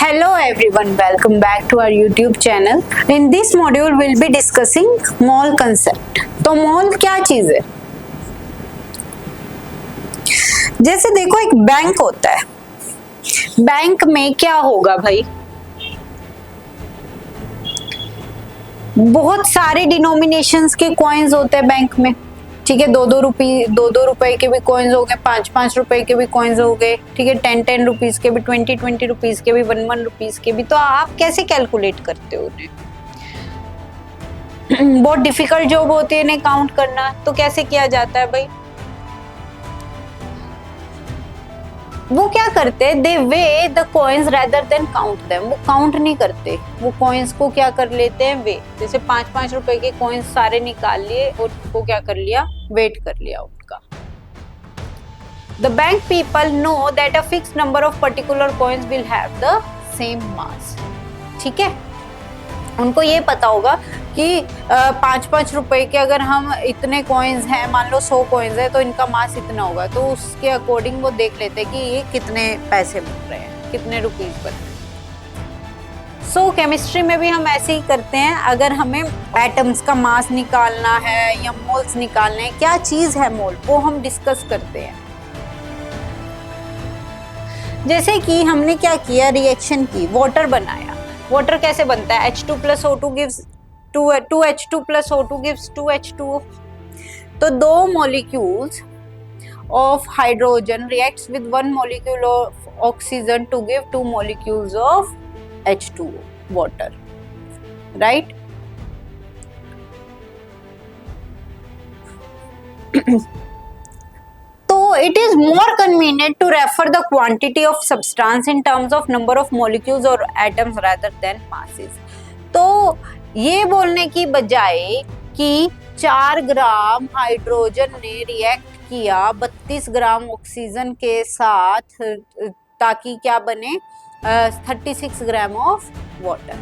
Hello everyone, welcome back to our YouTube channel. In this module we'll be discussing mole concept. तो mall क्या चीज है? जैसे देखो एक बैंक होता है, बैंक में क्या होगा भाई, बहुत सारे डिनोमिनेशंस के कॉइन्स होते हैं बैंक में, ठीक है। दो रुपए के भी कॉइन्स हो गए, 5 रुपए के भी कॉइन्स हो गए, ठीक है। 10 रुपीज के भी, 20 रुपीज के भी, 1 रुपीज के भी। तो आप कैसे कैलकुलेट करते हो उन्हें? बहुत डिफिकल्ट जॉब होती है इन्हें काउंट करना, तो कैसे किया जाता है भाई? वो क्या करते हैं, they weigh the coins rather than count them. वो काउंट नहीं करते, वो कॉइन्स को क्या कर लेते हैं, वे। जैसे 5 रुपए के कॉइन्स सारे निकाल लिए और उनको क्या कर लिया, वेट कर लिया उनका। The bank people know that a fixed number of particular coins will have the same mass, ठीक है। उनको ये पता होगा कि 5 रुपए के अगर हम इतने कॉइन्स हैं, मान लो 100 कॉइन्स है, तो इनका मास इतना होगा। तो उसके अकॉर्डिंग वो देख लेते हैं कि ये कितने पैसे मिल रहे हैं, कितने रुपीज बन रहे हैं। सो केमिस्ट्री में भी हम ऐसे ही करते हैं। अगर हमें एटम्स का मास निकालना है या मोल्स निकालने हैं, क्या चीज है मोल, वो हम डिस्कस करते हैं। जैसे कि हमने क्या किया, रिएक्शन की, वाटर बनाया। वाटर कैसे बनता है? H2 plus O2 gives 2H2 plus O2 gives 2H2O। तो दो molecules of hydrogen reacts with 1 molecule of oxygen to give 2 molecules of H2O, water, right? तो it is more convenient to refer the quantity of substance in terms of number of molecules or atoms rather than masses। तो ये बोलने की बजाय कि 4 gram hydrogen ने react किया 32 gram oxygen के साथ, ताकि क्या बने, 36 ग्राम ऑफ वाटर,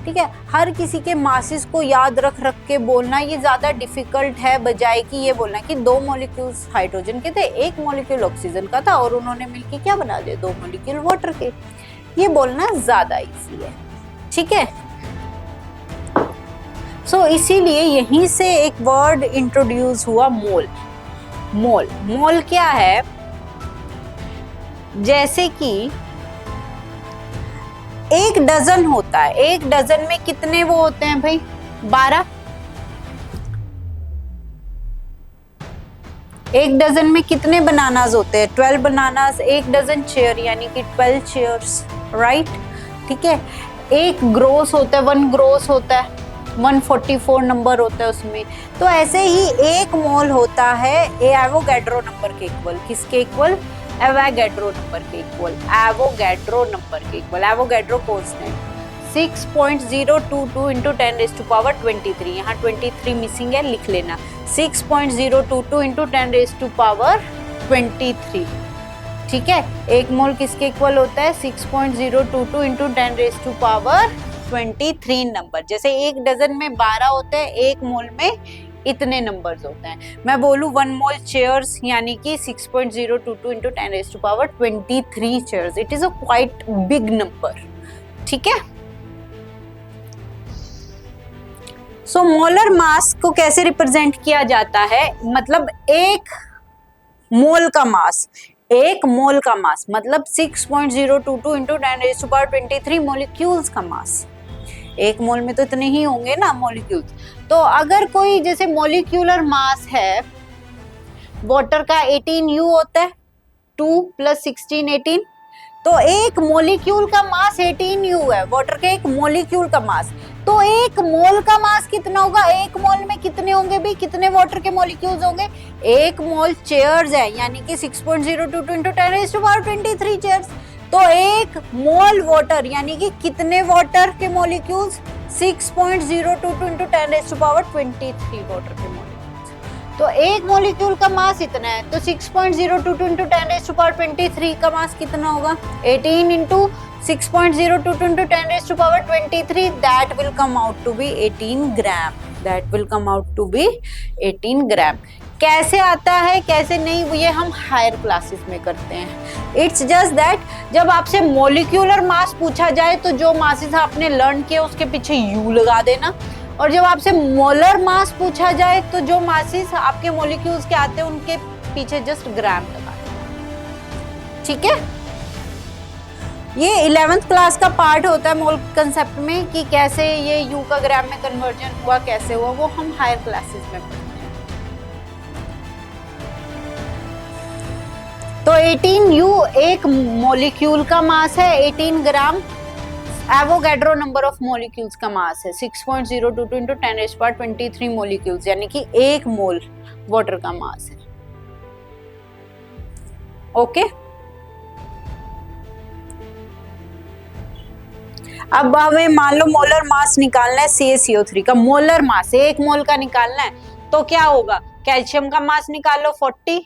ठीक है। हर किसी के मासेस को याद रख के बोलना ये ज्यादा डिफिकल्ट है, बजाय कि ये बोलना कि 2 मॉलिक्यूल्स हाइड्रोजन के थे, 1 मॉलिक्यूल ऑक्सीजन का था और उन्होंने मिलके क्या बना दिया, 2 मॉलिक्यूल वाटर के। ये बोलना ज्यादा इजी है, ठीक है। सो इसीलिए यहीं से एक वर्ड इंट्रोड्यूस हुआ, मोल। मोल क्या है? जैसे कि एक डजन होता है, एक डजन में कितने वो होते हैं भाई, 12। एक डजन में कितने बनानास होते हैं, 12 बनानास। एक डजन चेयर यानी कि 12 चेयर्स, राइट, ठीक है। एक ग्रोस होता है, 1 ग्रोस होता है, 144 नंबर होता है उसमें। तो ऐसे ही एक मोल होता है एवोगैड्रो नंबर के इक्वल। किसके इक्वल? एवोगैड्रो नंबर के इक्वल। एवोगैड्रो नंबर के इक्वल। Avogadro constant 6.022 into 10⁻23। यहाँ 23 मिसिंग है, लिख लेना। 6.022 इंटू 10⁻23, ठीक है। एक मोल किसके इक्वल होता है? 6.022 इंटू 10⁻23 नंबर। जैसे एक डजन में 12 होते हैं, एक मोल में इतने नंबर्स होते हैं। मैं बोलूं 1 मोल चेयर्स यानी कि 6.022 into 10⁻23 chairs. It is a quite big number, ठीक है। सो मोलर मास को कैसे रिप्रेजेंट किया जाता है? मतलब एक मोल का मास, एक मोल का मास मतलब 6.022 इंटू 10⁻23 मॉलिक्यूल्स का मास। एक मोल में तो इतने ही होंगे ना मॉलिक्यूल्स। तो अगर कोई जैसे मॉलिक्यूलर मास है, वाटर का 18U होता है, 2 + 16 18। तो एक मॉलिक्यूल का मास 18U है, वाटर के एक मॉलिक्यूल का मास। तो एक मोल का मास कितना होगा? एक मोल में कितने होंगे भी, कितने वाटर के मॉलिक्यूल्स होंगे? एक मोल चेयर्स है यानी कि 6.022 इंटू 10⁻23 चेयर्स। तो एक मोल वाटर यानी कि कितने वाटर के मॉलिक्यूल्स? 6.022 इंटू 10⁻23 वाटर के मॉलिक्यूल्स। तो एक मॉलिक्यूल का मास इतना है, तो 6.022 इंटू 10⁻23 का मास कितना होगा? 18 into 6.022 into 10⁻23, that will come out to be 18 gram. That will come out to be 18 gram. कैसे आता है कैसे नहीं, ये हम हायर क्लासेस में करते हैं। इट्स जस्ट दैट जब आपसे मोलिक्यूलर मास पूछा जाए तो जो मासेस आपने लर्न किए उसके पीछे यू लगा देना, और जब आपसे मोलर मास पूछा जाए तो जो मासेस आपके मोलिक्यूल्स के आते हैं उनके पीछे जस्ट ग्राम लगा देना। ठीक है, ये 11th क्लास का पार्ट होता है मोल कंसेप्ट में कि कैसे ये यू का ग्राम में कन्वर्जन हुआ, कैसे हुआ, वो हम हायर क्लासेस में पढ़ते हैं। तो 18U एक मॉलिक्यूल का मास है, 18 ग्राम एवोगैड्रो नंबर ऑफ मॉलिक्यूल्स का मास है, 6.022 इंटू 10⁻23 मॉलिक्यूल्स, यानी कि एक मोल वाटर का मास है। ओके, अब हमें मान लो मोलर मास निकालना है CaCO3 का, मोलर मास एक मोल का निकालना है, तो क्या होगा, कैल्शियम का मास निकाल लो 40,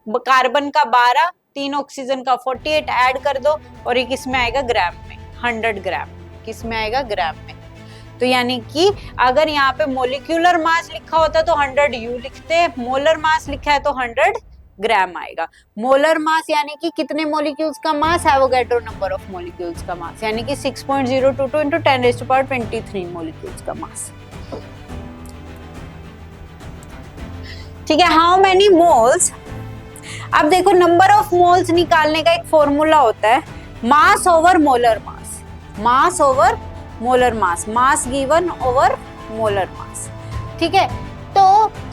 कार्बन का 12, 3 ऑक्सीजन का 48, ऐड कर दो और ये किस में आएगा, ग्राम में, 100 ग्राम, किस में आएगा, ग्राम में। तो यानी कि अगर यहाँ पे मोलिक्यूलर मास लिखा होता तो 100U लिखते, मोलर मास लिखा है तो 100 ग्राम आएगा। मोलर मास यानी कि कितने मॉलिक्यूल्स का मास, एवोगैड्रो नंबर ऑफ मॉलिक्यूल्स का मास, यानी कि 6.022 इंटू 10⁻23 मॉलिक्यूल्स का मास। ठीक है, हाउ मेनी मोल्स, अब देखो नंबर ऑफ मोल्स निकालने का एक फॉर्मूला होता है, mass over molar mass, mass over molar mass, mass given over molar mass. ठीक है, तो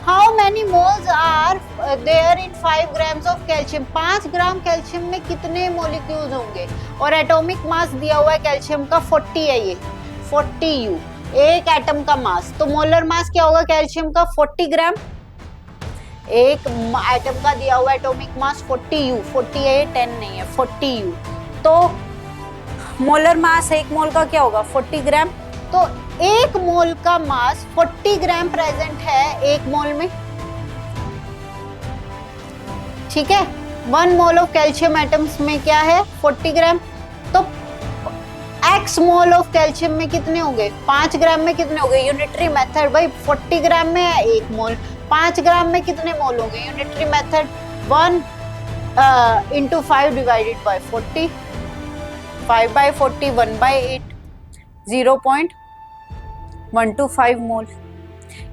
how many moles are there in 5 grams of calcium, 5 gram calcium में कितने मॉलिक्यूल्स होंगे, और एटॉमिक मास दिया हुआ है कैल्शियम का 40 है, ये 40U एक एटम का मास, तो मोलर मास क्या होगा कैल्शियम का, 40 ग्राम, एक एटम का दिया हुआ एटॉमिक मास 40U, 40 है 10 नहीं है, 40U, तो मोलर मास एक मोल का क्या होगा, 40 ग्राम, तो एक मोल का मास 40 ग्राम प्रेजेंट है एक मोल में। ठीक है, 1 मोल ऑफ कैल्शियम एटम्स में क्या है, 40 ग्राम, तो x मोल ऑफ कैल्शियम में कितने हो गए, 5 ग्राम में कितने हो गए, यूनिटरी मेथड भाई, 40 ग्राम में है एक मोल, 5 ग्राम में कितने मोल हो गए, unitary method 1 into 5 divided by 40, 5/40 1/8, 0.125 मोल।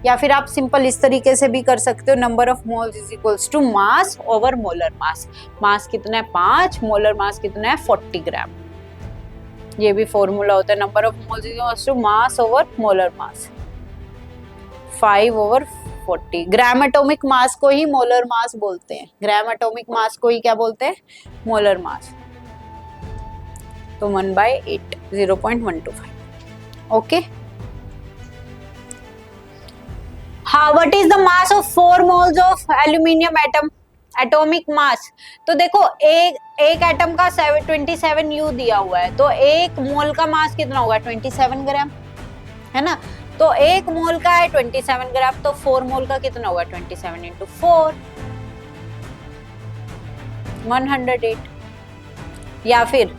या फिर आप सिंपल इस तरीके से भी कर सकते हो, number of moles is equals to mass over molar mass, mass कितना है 5, मोलर मास कितना है 40 ग्राम, ये भी फॉर्मूला होता है, number of moles is equals to mass over molar mass, 5/40। Gram atomic mass को ही मोलर मास बोलते हैं, ग्राम एटॉमिक मास को ही क्या बोलते हैं, मोलर मास, तो 1/8, 0.125। ओके, हाँ, what is the mass of 4 moles of aluminium atom, atomic mass, तो देखो एक एटम का 27U दिया हुआ है, तो एक मोल का मास कितना होगा, 27 ग्राम, है ना, तो एक मोल का है 27 ग्राम, तो 4 मोल का कितना होगा, 27 इंटू 4, 108। या फिर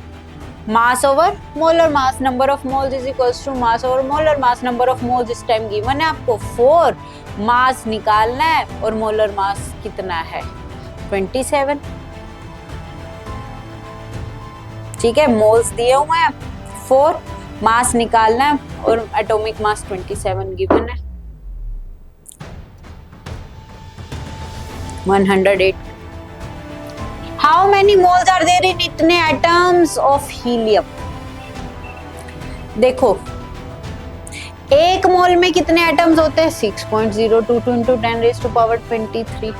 mass over molar mass, number of moles is equals to mass over molar mass, number of moles इस टाइम गिवन है आपको 4, मास निकालना है और मोलर मास कितना है 27। ठीक है, मोल्स दिए हुए हैं 4, मास निकालना है और एटॉमिक मास 27 गिवन है, 108। How many moles are there in इतने atoms of helium? देखो एक मोल में कितने एटम्स होते हैं, 6.022 इंटू 10⁻23,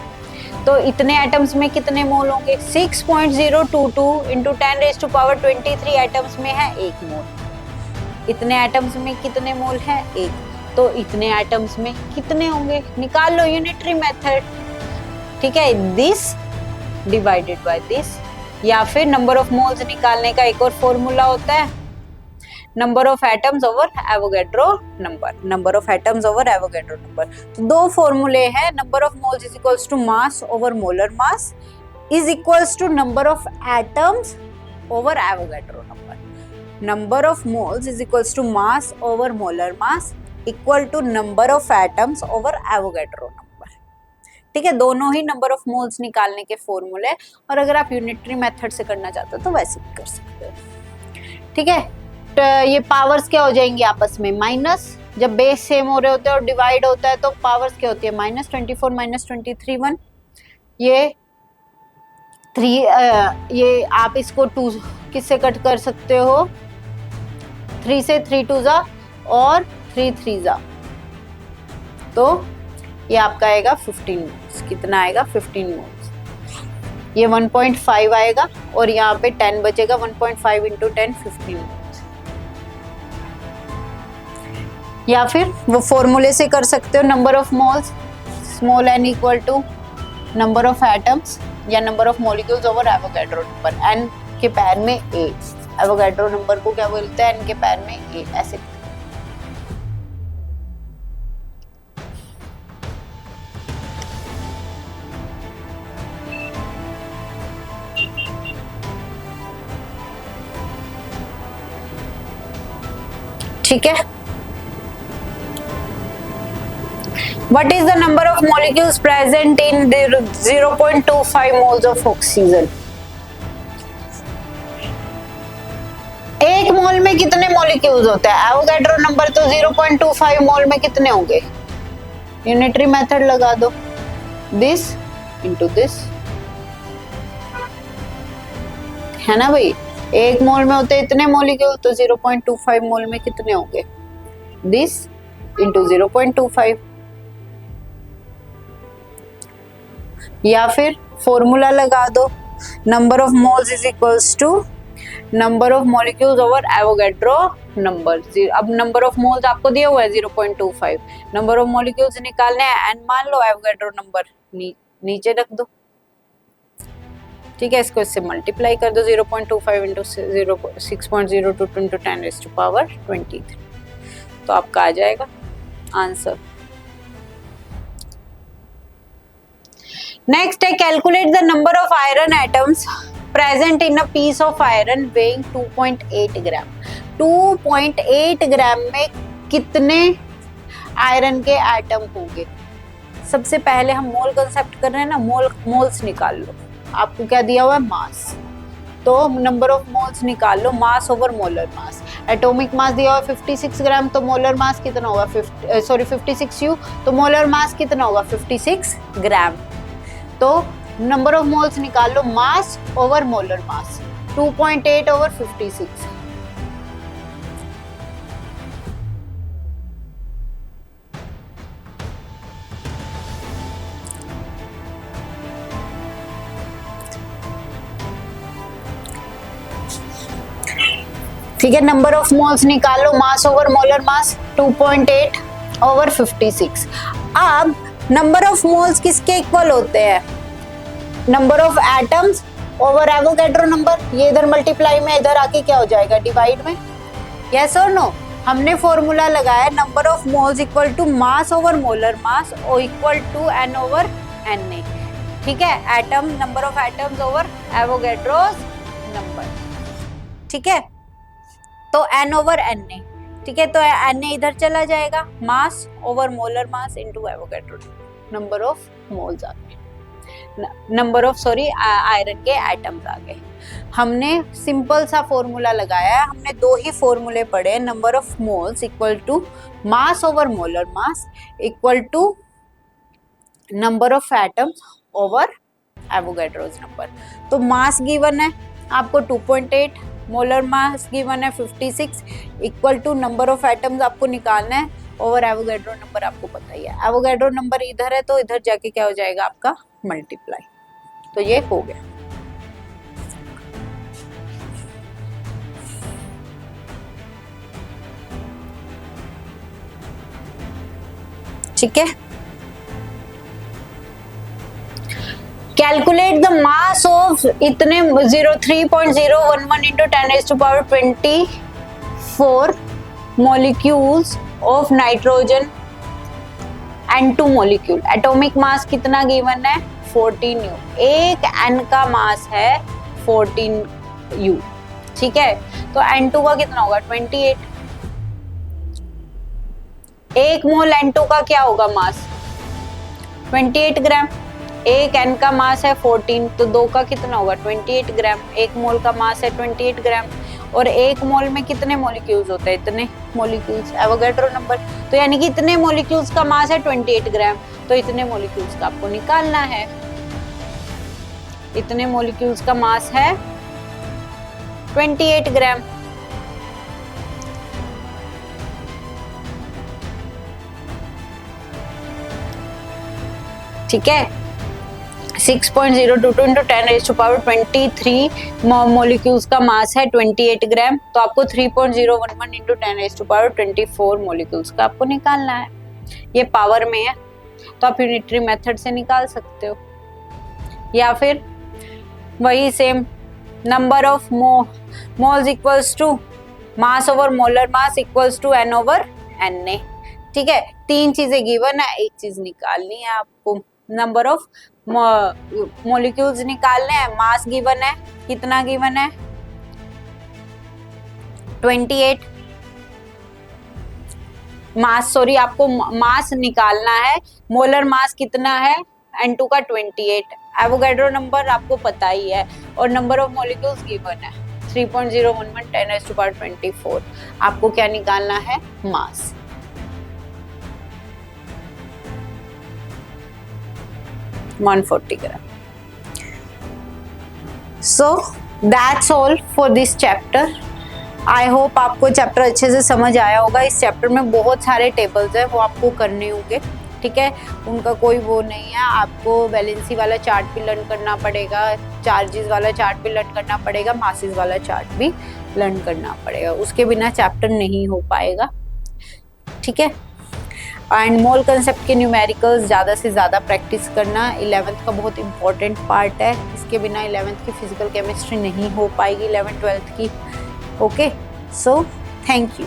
तो इतने एटम्स में कितने मोल होंगे, 6.022 इंटू 10⁻23 एटम्स में है एक मोल, इतने एटम्स में कितने मोल है एक, तो इतने एटम्स में कितने होंगे, निकाल लो यूनिटरी मेथड। ठीक है, दिस डिवाइडेड बाय दिस, या फिर नंबर ऑफ मोल्स निकालने का एक और फॉर्मूला होता है, number of atoms over Avogadro number, number of atoms over Avogadro number. तो दो फॉर्मूले हैं, number of moles is equals to mass over molar mass is equals to number of atoms over Avogadro number, number of moles is equals to mass over molar mass equal to number of atoms over Avogadro number. ठीक है, दोनों ही number of moles निकालने के फॉर्मूले, और अगर आप unitary method से करना चाहते हो तो वैसे भी कर सकते हो। ठीक है, तो ये पावर्स क्या हो जाएंगी आपस में, माइनस, जब बेस सेम हो रहे होते हैं और डिवाइड होता है तो पावर्स क्या होती है, -24 -23 1, ये 3, ये आप इसको 2 किससे कट कर सकते हो, 3 से 3 2 जा और 3 3 जा, तो ये आपका आएगा 15 मोल्स। कितना आएगा, 15 मोल्स। ये 1.5 आएगा और यहाँ पे 10 बचेगा, 1.5 × 10 15 मोल्स। या फिर वो फॉर्मूले से कर सकते हो, number of moles small n equal to number of atoms या number of molecules over Avogadro number, n के पैर में a, एवोगैड्रो नंबर को क्या बोलते हैं, n के पैर में a, ऐसे। ठीक है, what is the number of molecules present in the 0.25 moles of oxygen? एक मोल में कितने मॉलिक्यूल्स होते हैं, एवोगैड्रो नंबर तो 0.25 मोल में कितने होंगे, यूनिटरी मेथड लगा दो, दिस इंटू दिस, है ना भाई, एक मोल में होते इतने मॉलिक्यूल, तो 0.25 मोल में कितने होंगे, दिस इंटू 0.25। या फिर फॉर्मूला लगा दो, number of moles is equals to number of molecules over Avogadro number. अब नंबर ऑफ मोल्स आपको दिया हुआ है 0.25, नंबर ऑफ मॉलिक्यूल्स निकालने हैं एंड मान लो एवोगैड्रो नंबर नीचे रख दो। ठीक है, इसको इससे मल्टीप्लाई कर दो, 0.25 इंटू 6.02 इंटू 10⁻23, तो आपका आ जाएगा आंसर। नेक्स्ट है, calculate the number of iron atoms present in a piece of iron weighing 2.8 gram. 2.8 gram में कितने आयरन के एटम होंगे। सबसे पहले हम मोल कंसेप्ट कर रहे हैं ना, मोल्स निकाल लो। आपको क्या दिया हुआ है, मास, तो नंबर ऑफ मोल्स निकाल लो, mass over molar mass. Atomic mass दिया हुआ 56 ग्राम, तो मोलर मास कितना होगा, 56 U, तो मोलर मास कितना होगा, 56 ग्राम। तो नंबर ऑफ मोल्स निकाल लो, mass over molar mass, 2.8 over 56। ठीक है, नंबर ऑफ मोल्स निकालो, mass over molar mass 2.8 over 56। अब नंबर ऑफ मोल्स किसके इक्वल होते हैं, number of atoms over Avogadro number. ये इधर मल्टीप्लाई में, इधर आके क्या हो जाएगा, डिवाइड में। यस और नो, हमने फॉर्मूला लगाया number of moles equal to mass over molar mass और equal to n over Na। ठीक है, atom number of atoms over Avogadro's number. ठीक है, तो n ओवर Na। ठीक है, तो Na इधर चला जाएगा, mass over molar mass into Avogadro number of moles आ गए, नंबर ऑफ आयरन के एटम्स आ गए। हमने सिंपल सा फॉर्मूला लगाया है, हमने दो ही फॉर्मूले पढ़े, number of moles equal to mass over molar mass equal to number of atoms over Avogadro's number. तो मास गिवन है आपको 2.8, मोलर मास गिवन है 56, equal to number of atoms आपको निकालना है ओवर एवोगैड्रो नंबर आपको पता ही है। एवोगैड्रो नंबर इधर है तो इधर जाके क्या हो जाएगा आपका, मल्टीप्लाई। तो ये हो गया। ठीक है, कैलकुलेट द मास ऑफ इतने 3.011 into 10⁻24 molecules of nitrogen and 2 molecule. Atomic mass कितना गिवन है, 14 U। एक N का मास है 14 U। ठीक है, तो N2 का कितना होगा, 28। एक मोल N2 का क्या होगा मास, 28 ग्राम। एक n का मास है 14, तो 2 का कितना होगा 28 ग्राम। एक मोल का मास है 28 ग्राम, और एक मोल में कितने मॉलिक्यूल्स होते हैं, इतने मॉलिक्यूल्स, एवोगैड्रो नंबर। तो यानी कि इतने मॉलिक्यूल्स का मास है 28 ग्राम, तो इतने मॉलिक्यूल्स का आपको निकालना है। इतने मॉलिक्यूल्स का मास है 28 ग्राम। ठीक है, 6.022 into 10⁻23 मॉलिक्यूल्स का मास है 28 ग्राम, तो आपको 3.011 into 10⁻24 मॉलिक्यूल्स का आपको निकालना है। ये पावर में है, तो आप यूनिटरी मेथड से निकाल सकते हो, या फिर वही same number of moles equals to mass over molar mass equals to n over Na। ठीक है, 3 चीजें गिवन है, एक चीज निकालनी है आपको। नंबर ऑफ मॉलिक्यूल्स निकालने हैं, मास गिवन है, कितना गिवन है 28, मास सॉरी आपको मास निकालना है, मोलर मास कितना है N2 का 28, एवोगैड्रो नंबर आपको पता ही है, और नंबर ऑफ मॉलिक्यूल्स गिवन है 3.011 10⁻24। आपको क्या निकालना है, mass. $140 gram. So that's all for this chapter. I hope आपको चैप्टर अच्छे से समझ आया होगा। इस चैप्टर में बहुत सारे टेबल्स हैं, वो आपको करने होंगे। ठीक है, उनका कोई वो नहीं है, आपको बैलेंसी वाला चार्ट भी लर्न करना पड़ेगा, चार्जेस वाला चार्ट भी लर्न करना पड़ेगा, मासेस वाला चार्ट भी लर्न करना पड़ेगा, उसके बिना चैप्टर नहीं हो पाएगा। ठीक है, एंड मोल कंसेप्ट के न्यूमेरिकल्स ज़्यादा से ज़्यादा प्रैक्टिस करना 11th का बहुत इंपॉर्टेंट पार्ट है। इसके बिना 11th की फिजिकल केमिस्ट्री नहीं हो पाएगी 11th 12th की। Okay, so thank you.